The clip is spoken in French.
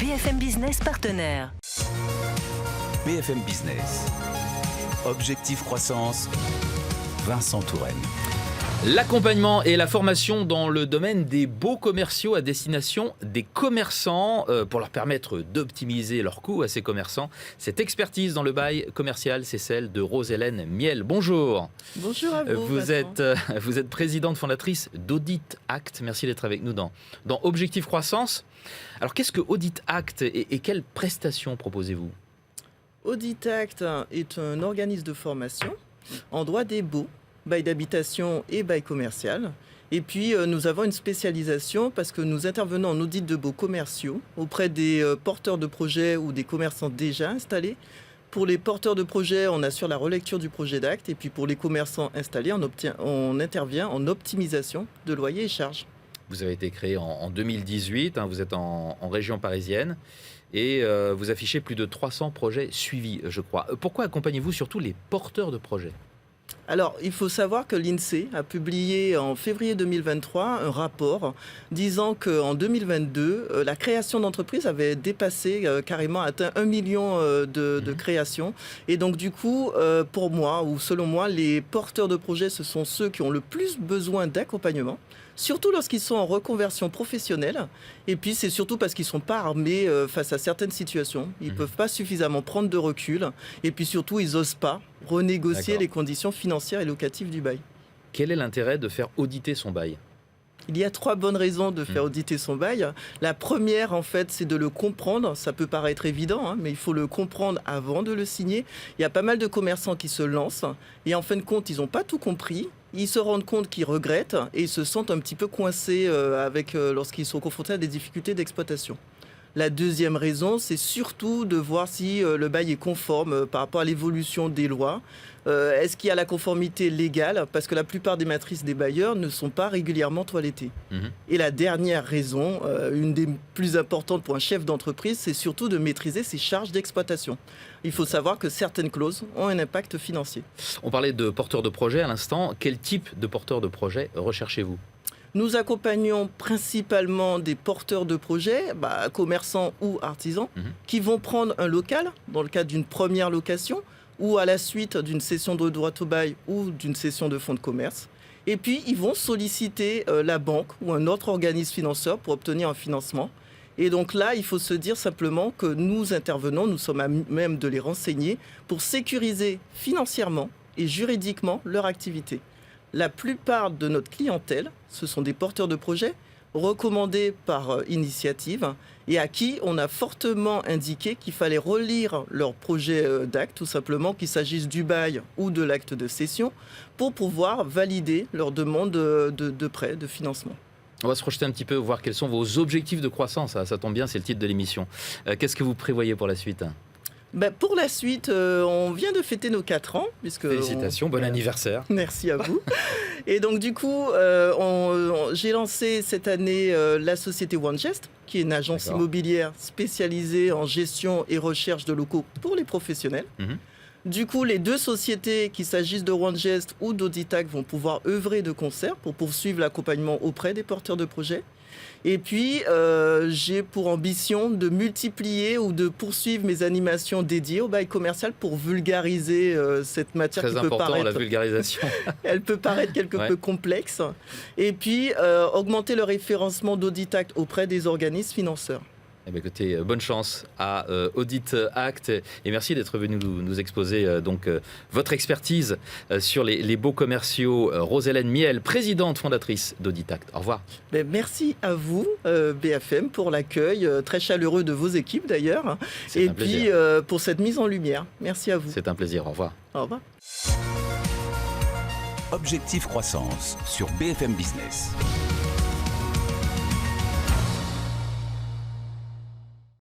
BFM Business partenaire. BFM Business. Objectif croissance, Vincent Touraine. L'accompagnement et la formation dans le domaine des baux commerciaux à destination des commerçants pour leur permettre d'optimiser leurs coûts à ces commerçants. Cette expertise dans le bail commercial, c'est celle de Rose-Hélène Miel. Bonjour. Bonjour à vous. Vous êtes présidente fondatrice d'Audit Act. Merci d'être avec nous dans Objectif Croissance. Alors qu'est-ce que Audit Act et quelles prestations proposez-vous ? Audit Act est un organisme de formation en droit des baux, bail d'habitation et bail commercial. Et puis, nous avons une spécialisation parce que nous intervenons en audit de baux commerciaux auprès des porteurs de projets ou des commerçants déjà installés. Pour les porteurs de projets, on assure la relecture du projet d'acte. Et puis, pour les commerçants installés, on intervient en optimisation de loyers et charges. Vous avez été créé en 2018, vous êtes en région parisienne et vous affichez plus de 300 projets suivis, je crois. Pourquoi accompagnez-vous surtout les porteurs de projets ? Alors, il faut savoir que l'INSEE a publié en février 2023 un rapport disant qu'en 2022, la création d'entreprises avait dépassé, carrément atteint 1 million de créations. Et donc, du coup, pour moi, ou selon moi, les porteurs de projets, ce sont ceux qui ont le plus besoin d'accompagnement, surtout lorsqu'ils sont en reconversion professionnelle. Et puis, c'est surtout parce qu'ils ne sont pas armés face à certaines situations. Ils ne peuvent pas suffisamment prendre de recul. Et puis, surtout, ils n'osent pas renégocier les conditions financières et locatives du bail. Quel est l'intérêt de faire auditer son bail ? Il y a 3 bonnes raisons de faire auditer son bail. La première, en fait, c'est de le comprendre. Ça peut paraître évident, mais il faut le comprendre avant de le signer. Il y a pas mal de commerçants qui se lancent et en fin de compte, ils n'ont pas tout compris. Ils se rendent compte qu'ils regrettent et ils se sentent un petit peu coincés lorsqu'ils sont confrontés à des difficultés d'exploitation. La deuxième raison, c'est surtout de voir si le bail est conforme par rapport à l'évolution des lois. Est-ce qu'il y a la conformité légale ? Parce que la plupart des matrices des bailleurs ne sont pas régulièrement toilettées. Et la dernière raison, une des plus importantes pour un chef d'entreprise, c'est surtout de maîtriser ses charges d'exploitation. Il faut savoir que certaines clauses ont un impact financier. On parlait de porteurs de projet à l'instant. Quel type de porteurs de projet recherchez-vous ? Nous accompagnons principalement des porteurs de projets, commerçants ou artisans, qui vont prendre un local dans le cadre d'une première location ou à la suite d'une cession de droit au bail ou d'une cession de fonds de commerce. Et puis, ils vont solliciter la banque ou un autre organisme financeur pour obtenir un financement. Et donc là, il faut se dire simplement que nous intervenons, nous sommes à même de les renseigner pour sécuriser financièrement et juridiquement leur activité. La plupart de notre clientèle, ce sont des porteurs de projets recommandés par initiative et à qui on a fortement indiqué qu'il fallait relire leur projet d'acte, tout simplement, qu'il s'agisse du bail ou de l'acte de cession, pour pouvoir valider leur demande de prêt, de financement. On va se projeter un petit peu, voir quels sont vos objectifs de croissance. Ça tombe bien, c'est le titre de l'émission. Qu'est-ce que vous prévoyez pour la suite ? Pour la suite, on vient de fêter nos 4 ans. Félicitations, bon anniversaire. Merci à vous. Et donc du coup, j'ai lancé cette année la société OneGest, qui est une agence immobilière spécialisée en gestion et recherche de locaux pour les professionnels. Du coup, les 2 sociétés, qu'il s'agisse de OneGest ou d'Audit Act, vont pouvoir œuvrer de concert pour poursuivre l'accompagnement auprès des porteurs de projets. Et puis, j'ai pour ambition de multiplier ou de poursuivre mes animations dédiées au bail commercial pour vulgariser cette matière qui peut paraître... Très important, la vulgarisation. Elle peut paraître quelque peu complexe. Et puis, augmenter le référencement d'Audit Act auprès des organismes financeurs. Écoutez, bonne chance à Audit Act et merci d'être venu nous exposer votre expertise sur les baux commerciaux. Rose-Hélène Miel, présidente fondatrice d'Audit Act. Au revoir. Merci à vous, BFM, pour l'accueil très chaleureux de vos équipes d'ailleurs. Et puis pour cette mise en lumière. Merci à vous. C'est un plaisir. Au revoir. Au revoir. Objectif croissance sur BFM Business.